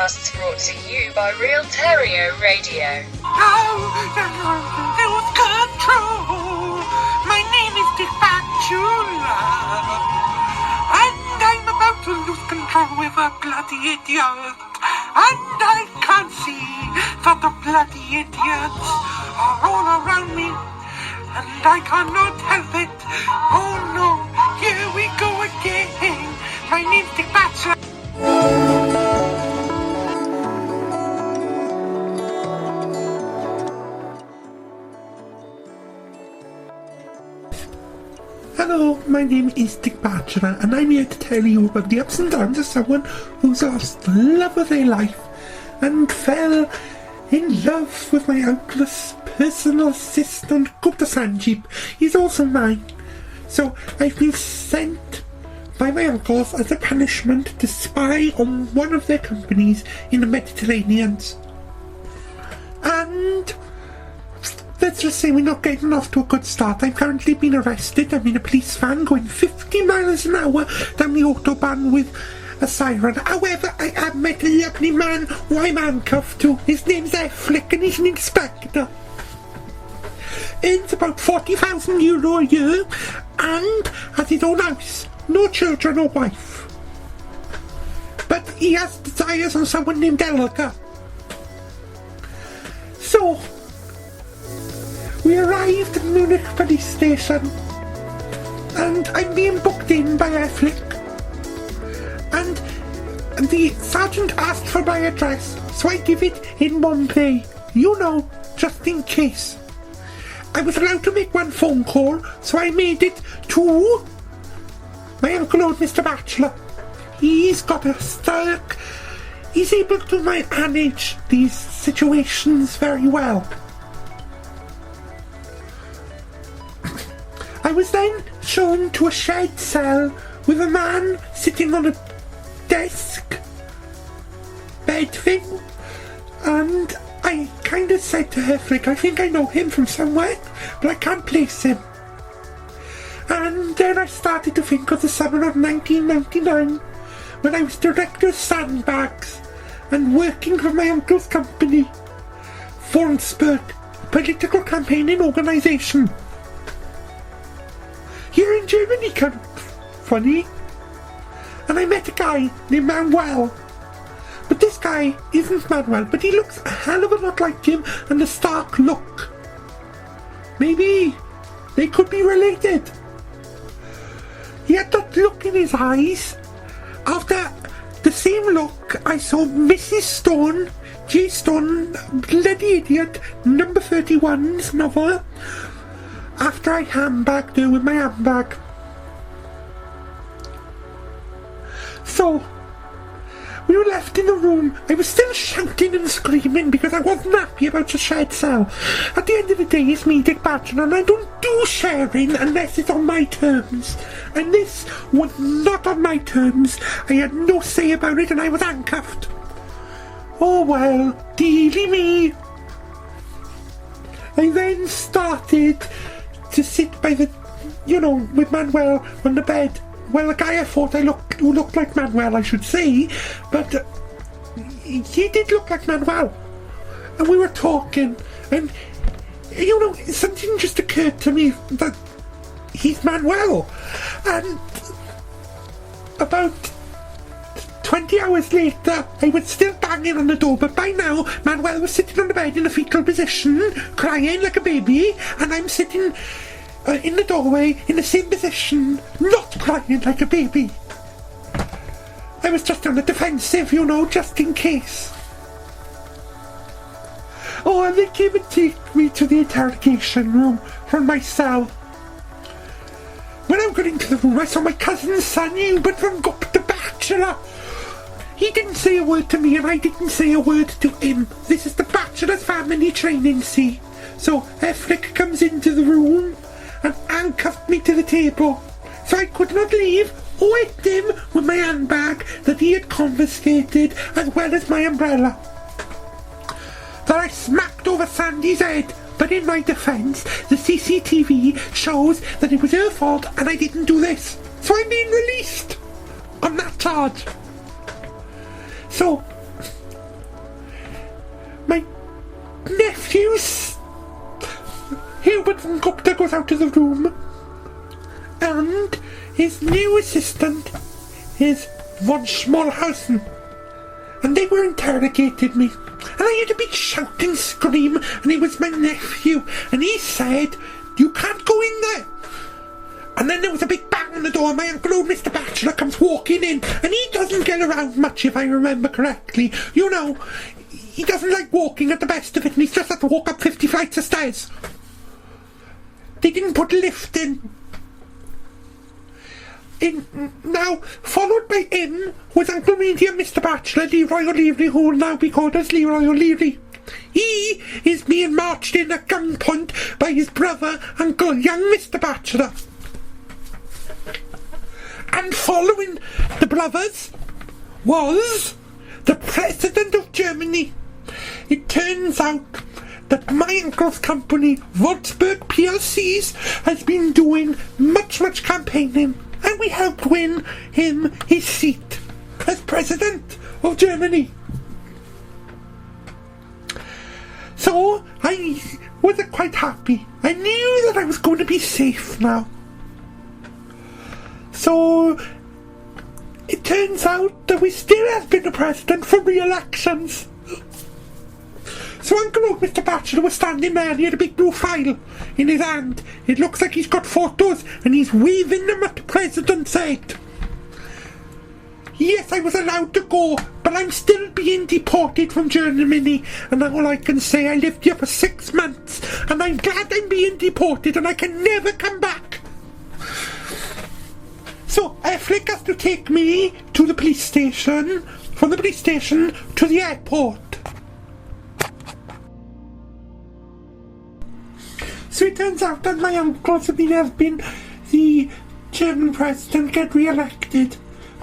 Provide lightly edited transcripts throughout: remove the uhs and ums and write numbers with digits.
podcasts brought to you by Real Terryo Radio. Lose control. My name is the Batchelor, and I'm about to lose control with a bloody idiot. And I can't see that the bloody idiots are all around me, and I cannot help it. Oh no, here we go again. My name's the Batchelor. Hello, my name is Dick Batchelor, and I'm here to tell you about the ups and downs of someone who's lost the love of their life and fell in love with my uncle's personal assistant, Gupta San. He's also mine. So I've been sent by my uncles as a punishment to spy on one of their companies in the Mediterranean. And let's just say we're not getting off to a good start. I'm currently being arrested. I'm in a police van going 50 miles an hour down the autobahn with a siren. However, I have met a lovely man who I'm handcuffed to. His name's Flick and he's an inspector. Earns about €40,000 a year and has his own house. No children or wife. But he has desires on someone named Elga. So we arrived at Munich police station and I'm being booked in by Flick, and the sergeant asked for my address, so I give it in Bombay, just in case. I was allowed to make one phone call, so I made it to my uncle old Mr. Batchelor. He's got a stock. He's able to manage these situations very well. I was then shown to a shed cell with a man sitting on a desk bed thing, and I kind of said to Flick, I think I know him from somewhere, but I can't place him. And then I started to think of the summer of 1999 when I was director of sandbags and working for my uncle's company, Fornsberg, political campaigning organisation. Here in Germany, kind of funny. And I met a guy named Manuel. But this guy isn't Manuel, but he looks a hell of a lot like him, and the stark look. Maybe they could be related. He had that look in his eyes. After the same look, I saw Mrs. Stone, J. Stone, bloody idiot, number 31's novel. After I handbagged her with my handbag. So we were left in the room. I was still shouting and screaming because I wasn't happy about the shed cell. At the end of the day, it's me, Dick Batchelor, and I don't do sharing unless it's on my terms. And this was not on my terms. I had no say about it and I was handcuffed. Oh well, dealy me. I then started to sit by the, with Manuel on the bed. Well, the guy I thought who looked like Manuel, I should say, but he did look like Manuel. And we were talking, and, something just occurred to me that he's Manuel. And about 20 hours later, I was still banging on the door, but by now, Manuel was sitting on the bed in a fetal position, crying like a baby, and I'm sitting in the doorway in the same position, not crying like a baby. I was just on the defensive, just in case. Oh, and they came and take me to the interrogation room from my cell. When I got into the room, I saw my cousin's son, Hubert from Gupta Batchelor. He didn't say a word to me, and I didn't say a word to him. This is the Batchelor's family training, see? So Flick comes into the room and handcuffed me to the table, so I could not leave or hit him with my handbag that he had confiscated, as well as my umbrella. That I smacked over Sandy's head, but in my defence, the CCTV shows that it was her fault and I didn't do this. So I'm being released on that charge. So my nephews, Hubert and Gupta, goes out of the room, and his new assistant is von Schmalhausen, and they were interrogating me, and I had a big shout and scream, and it was my nephew, and he said, "You can't go in there." And then there was a big bang on the door, and my uncle, old Mr. Batchelor, comes walking in, and he doesn't get around much, if I remember correctly. You know, he doesn't like walking at the best of it, and he's just had to walk up 50 flights of stairs. They didn't put a lift in. Now, followed by him was Uncle Randy and Mr. Batchelor, Leroy O'Leary, who will now be called as Leroy O'Leary. He is being marched in at gunpoint by his brother, Uncle young Mr. Batchelor. And following the brothers was the President of Germany. It turns out that my uncle's company, Würzburg PLCs, has been doing much campaigning, and we helped win him his seat as President of Germany. So I wasn't quite happy. I knew that I was going to be safe now. So it turns out that we still have been the president for re-elections. So Uncle old Mr. Batchelor was standing there, and he had a big blue file in his hand. It looks like he's got photos, and he's waving them at the president's head. Yes, I was allowed to go, but I'm still being deported from Germany, and all I can say, I lived here for 6 months, and I'm glad I'm being deported, and I can never come back. So Flick has to take me to the police station, from the police station to the airport. So it turns out that my uncles have been helping the German president get re-elected.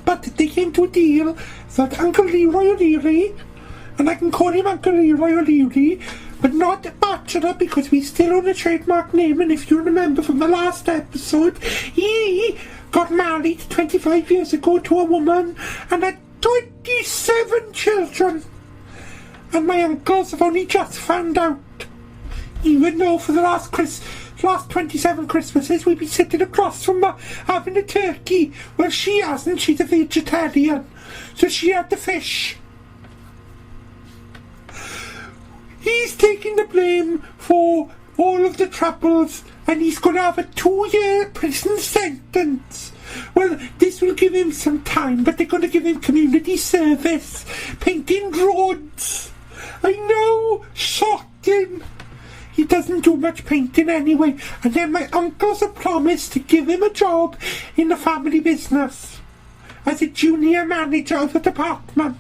But they came to a deal that Uncle Leroy O'Leary, and I can call him Uncle Leroy O'Leary, but not Batchelor because we still own a trademark name, and if you remember from the last episode, he got married 25 years ago to a woman and had 27 children. And my uncles have only just found out. Even though for the last 27 Christmases we'd be sitting across from her having a turkey. Well, she hasn't, she's a vegetarian, so she had the fish. He's taking the blame for all of the troubles, and he's going to have a 2-year prison sentence. Well, this will give him some time, but they're going to give him community service, painting roads. I know, shocking. He doesn't do much painting anyway, and then my uncles have promised to give him a job in the family business as a junior manager of a department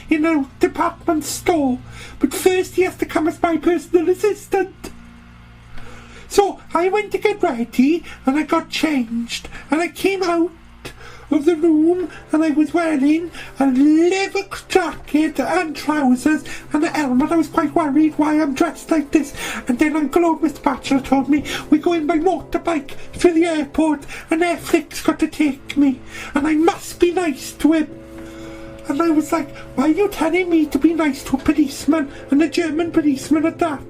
in a department store. But first he has to come as my personal assistant. So I went to get ready, and I got changed, and I came out of the room, and I was wearing a leather jacket and trousers and a helmet. I was quite worried why I'm dressed like this, and then Uncle old Mr. Batchelor told me we're going by motorbike to the airport, and Airflix's got to take me, and I must be nice to him. And I was like, why are you telling me to be nice to a policeman, and a German policeman at that?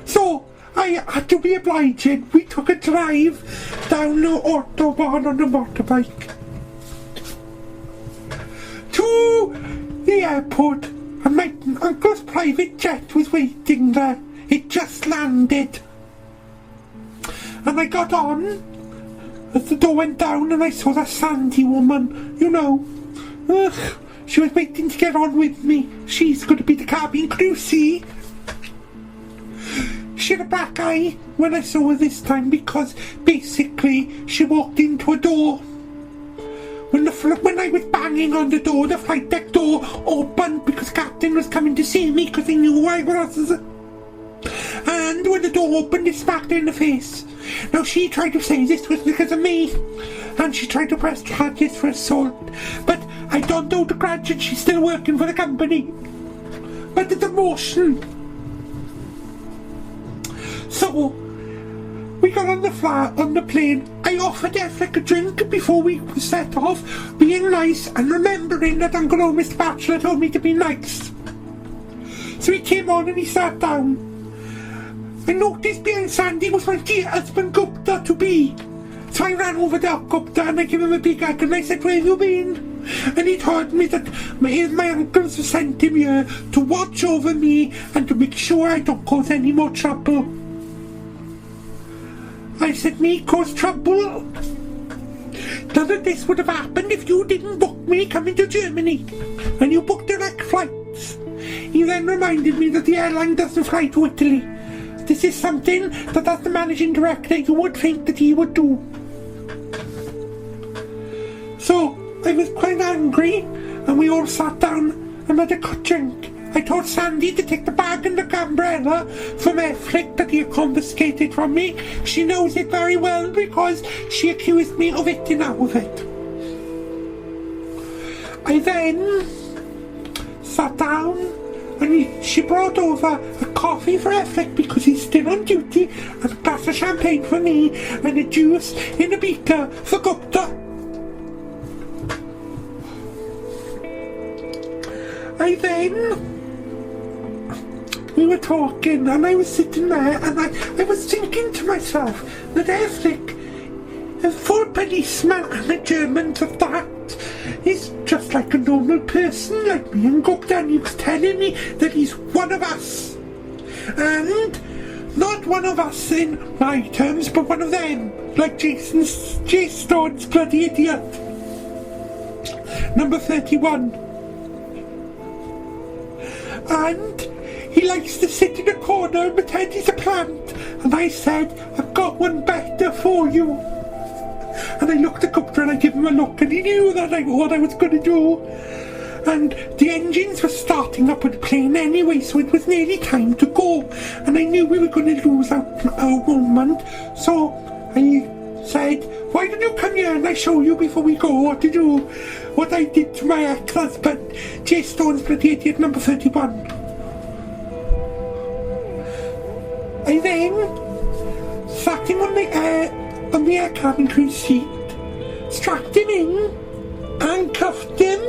So I had to be obliging. We took a drive down the autobahn on the motorbike to the airport, and my uncle's private jet was waiting there. It just landed, and I got on as the door went down, and I saw that Sandy woman, you know. She was waiting to get on with me. She's going to be the cabin crew, see? She had a black eye when I saw her this time, because basically she walked into a door. When I was banging on the door, the flight deck door opened because Captain was coming to see me because he knew who I was. And when the door opened, it smacked her in the face. Now she tried to say this was because of me, and she tried to press charges for assault. But I don't know the grudge, and she's still working for the company. But the demotion. So we got on the plane. I offered Efric a drink before we set off, being nice and remembering that Uncle old Mr. Batchelor told me to be nice. So he came on and he sat down. I noticed behind Sandy was my dear husband Gupta to be. So I ran over to Gupta and I gave him a big hug and I said, "Where have you been?" And he told me that my uncles have sent him here to watch over me and to make sure I don't cause any more trouble. I said, "Me cause trouble? None of this would have happened if you didn't book me coming to Germany. And you booked direct flights." He then reminded me that the airline doesn't fly to Italy. This is something that as the managing director you would think that he would do. So I was quite angry and we all sat down and had a good drink. I told Sandy to take the bag and the umbrella from Affleck that he had confiscated from me. She knows it very well because she accused me of eating out of it. I then sat down and she brought over a coffee for Affleck because he's still on duty, and a glass of champagne for me, and a juice in a beaker for Gupta. We were talking and I was sitting there and I was thinking to myself that Affleck, a full policeman and a German at that, is just like a normal person like me and Gupta, and he was telling me that he's one of us. And not one of us in my terms, but one of them, like Jason Stone's bloody idiot. Number 31. And he likes to sit in a corner and pretend he's a plant. And I said, "I've got one better for you." And I looked at Gupta and I gave him a look, and he knew that what I was going to do. And the engines were starting up with the plane anyway, so it was nearly time to go. And I knew we were going to lose our moment. So I said, "Why don't you come here and I show you before we go what I did to my ex-husband, J. Stone's bloody idiot, number 31. I then sat him on the air cabin crew seat, strapped him in, and cuffed him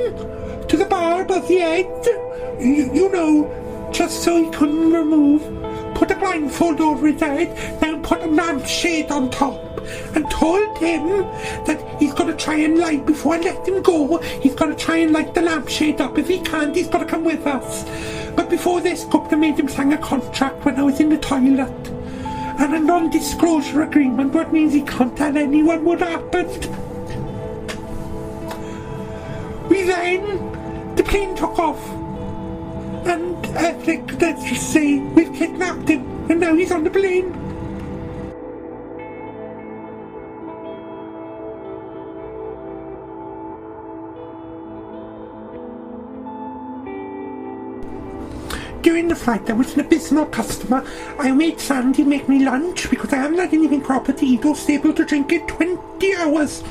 to the bar above the head, you know, just so he couldn't remove, put a blindfold over his head, then put a lampshade on top, and told him that he's got to try and light, before I let him go, he's got to try and light the lampshade up. If he can't, he's got to come with us. But before this, Gupta made him sign a contract when I was in the toilet, and a non-disclosure agreement, what means he can't tell anyone what happened. The plane took off, and let's just say we've kidnapped him, and now he's on the plane. During the flight, I was an abysmal customer. I made Sandy make me lunch because I haven't had anything proper to eat or stable to drink in 20 hours.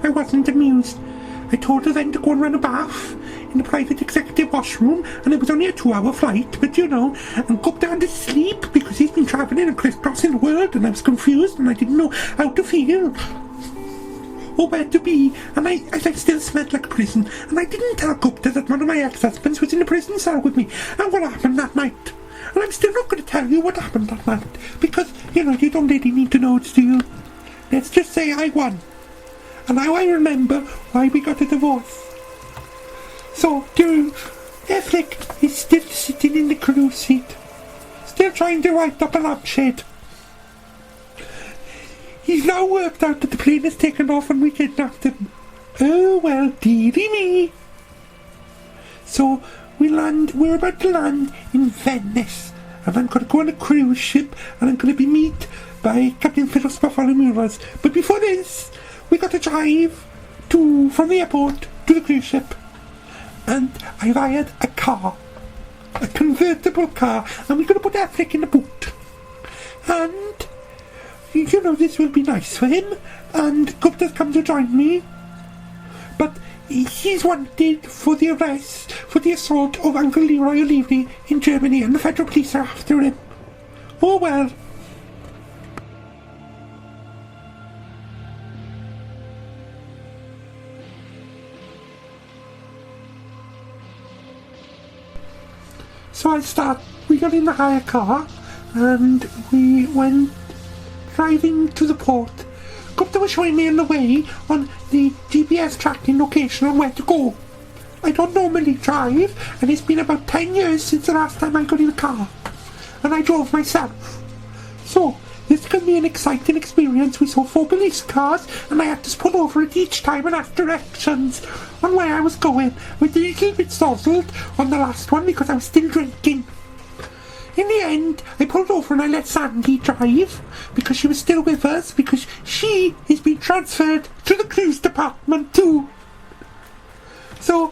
I wasn't amused. I told her then to go and run a bath in the private executive washroom, and it was only a 2-hour flight, but you know, and Gupta had to sleep because he's been travelling and crisscrossing the world, and I was confused and I didn't know how to feel or where to be, and I still smelled like prison, and I didn't tell Gupta that one of my ex-husbands was in a prison cell with me, and what happened that night. And I'm still not going to tell you what happened that night, because, you know, you don't really need to know it, do you? Let's just say I won. And now I remember why we got a divorce. So, Affleck is still sitting in the crew seat, still trying to write up a lampshade. He's now worked out that the plane has taken off and we kidnapped him. Oh well, dearie me. So, we're about to land in Venice, and I'm going to go on a cruise ship, and I'm going to be met by Captain Phyllis Bartholomew. But before this, we got to drive from the airport to the cruise ship, and I hired a car, a convertible car, and we're going to put Affleck in the boot, and you know, this will be nice for him, and Gupta's come to join me, but he's wanted for the arrest, for the assault of Uncle Leroy O'Leary in Germany, and the federal police are after him. Oh well. So I start we got in the hire car and we went driving to the port. Gupta was showing me on the way on the GPS tracking location on where to go. I don't normally drive, and it's been about 10 years since the last time I got in a car, and I drove myself. So, this can be an exciting experience. We saw 4 police cars, and I had to pull over at each time and ask directions on where I was going, with a little bit sozzled on the last one because I was still drinking. In the end, I pulled over and I let Sandy drive because she was still with us, because she is being transferred to the cruise department too. So,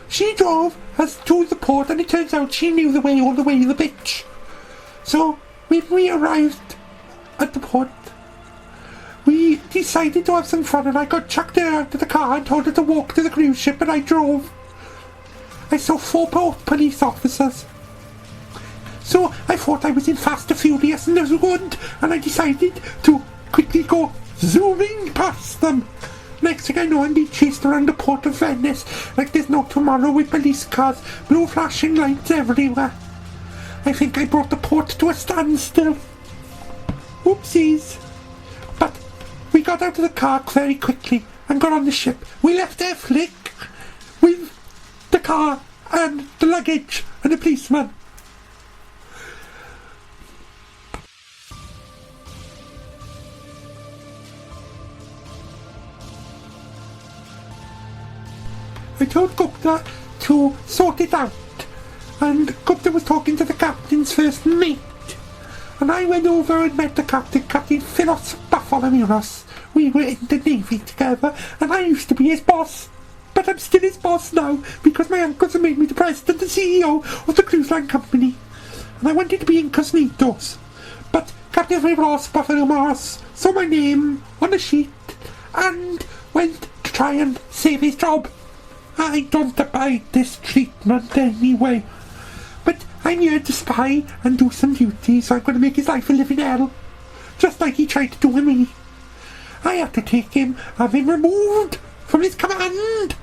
she drove us to the port, and it turns out she knew the way all the way, the bitch. So, when we arrived at the port, we decided to have some fun, and I got chucked out of the car and told her to walk to the cruise ship, and I drove. I saw 4 police officers. So I thought I was in Fast and Furious and Wood, and I decided to quickly go zooming past them. Next thing I know, I'm being chased around the port of Venice like there's no tomorrow, with police cars, blue flashing lights everywhere. I think I brought the port to a standstill. Oopsies. But we got out of the car very quickly and got on the ship. We left their flick with the car and the luggage and the policeman. I told Gupta to sort it out, and Gupta was talking to the captain's first mate, and I went over and met the captain, Captain Philos Bartholomeus. We were in the Navy together, and I used to be his boss, but I'm still his boss now because my uncles have made me the president and CEO of the cruise line company, and I wanted to be incognito, but Captain Philos Bartholomeus saw my name on the sheet and went to try and save his job. I don't abide this treatment anyway, but I'm here to spy and do some duty, so I'm going to make his life a living hell, just like he tried to do with me. I had to take him, have him removed from his command.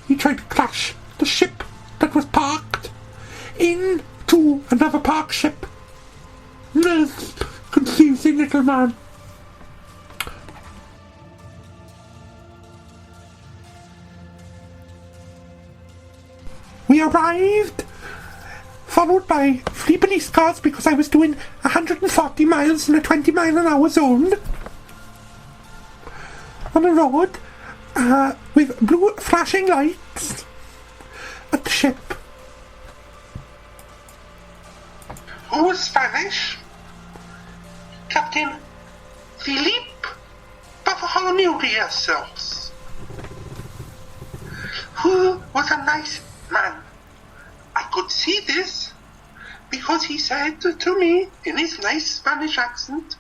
He tried to crash the ship that was parked into another parked ship. Confusing little man. We arrived, followed by 3 police cars because I was doing 140 miles in a 20-mile-an-hour zone on the road, with blue flashing lights at the ship. Who is Spanish? Captain Philippe Bartholomeus, who was a nice man. I could see this because he said to me in his nice Spanish accent,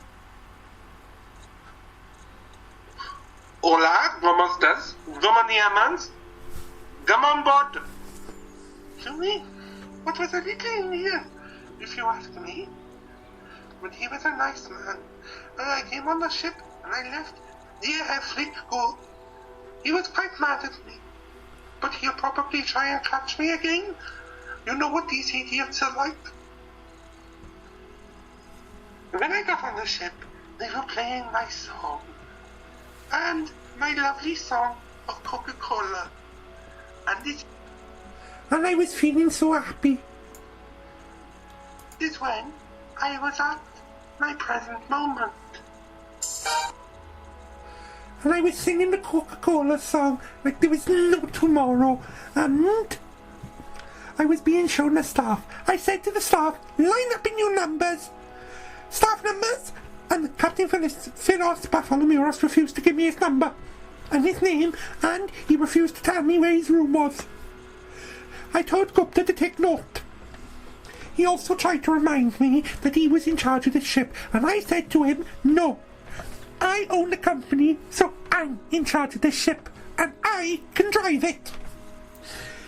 "Hola, ¿cómo estás? ¿Cómo te llamas? Come on board." To me, what was a little Indian, if you ask me. But he was a nice man, and I came on the ship and I left the air fleet go. He was quite mad at me, but he'll probably try and catch me again. You know what these idiots are like. When I got on the ship, they were playing my song, and my lovely song of Coca-Cola, and I was feeling so happy. This is when I was at my present moment. And I was singing the Coca-Cola song like there was no tomorrow, and I was being shown the staff. I said to the staff, "Line up in your numbers, staff numbers," and Captain Philos Bartholomeus refused to give me his number and his name, and he refused to tell me where his room was. I told Gupta to take note. He also tried to remind me that he was in charge of the ship, and I said to him, "No, I own the company, so I'm in charge of this ship, and I can drive it."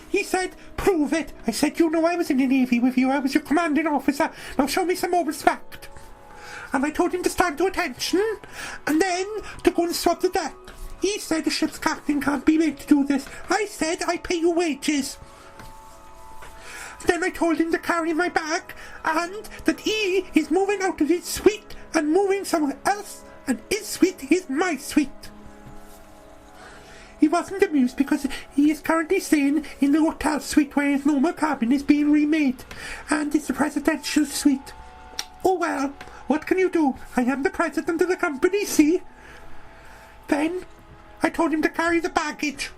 He said, "Prove it." I said, "You know I was in the Navy with you. I was your commanding officer. Now show me some more respect." And I told him to stand to attention, and then to go and swab the deck. He said the ship's captain can't be made to do this. I said, "I pay you wages." Then I told him to carry my bag and that he is moving out of his suite and moving somewhere else, and his suite is my suite. He wasn't amused because he is currently staying in the hotel suite where his normal cabin is being remade, and it's a presidential suite. Oh well, what can you do? I am the president of the company, see? Then I told him to carry the baggage.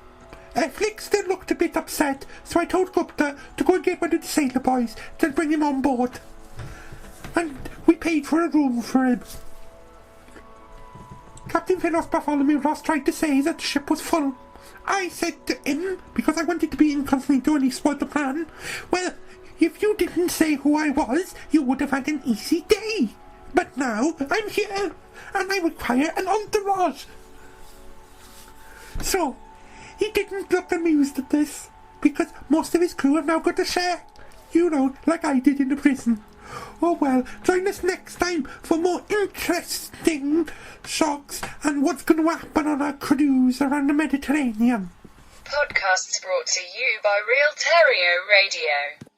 Flick still looked a bit upset, so I told Gupta to go and get one of the sailor boys to bring him on board. And we paid for a room for him. Captain Philos Bartholomew Ross tried to say that the ship was full. I said to him, because I wanted to be incognito and he spoiled the plan, well, if you didn't say who I was, you would have had an easy day. But now I'm here, and I require an entourage. So, he didn't look amused at this, because most of his crew have now got a share. You know, like I did in the prison. Oh well, join us next time for more interesting shocks and what's going to happen on our cruise around the Mediterranean. Podcasts brought to you by Real Terryo Radio.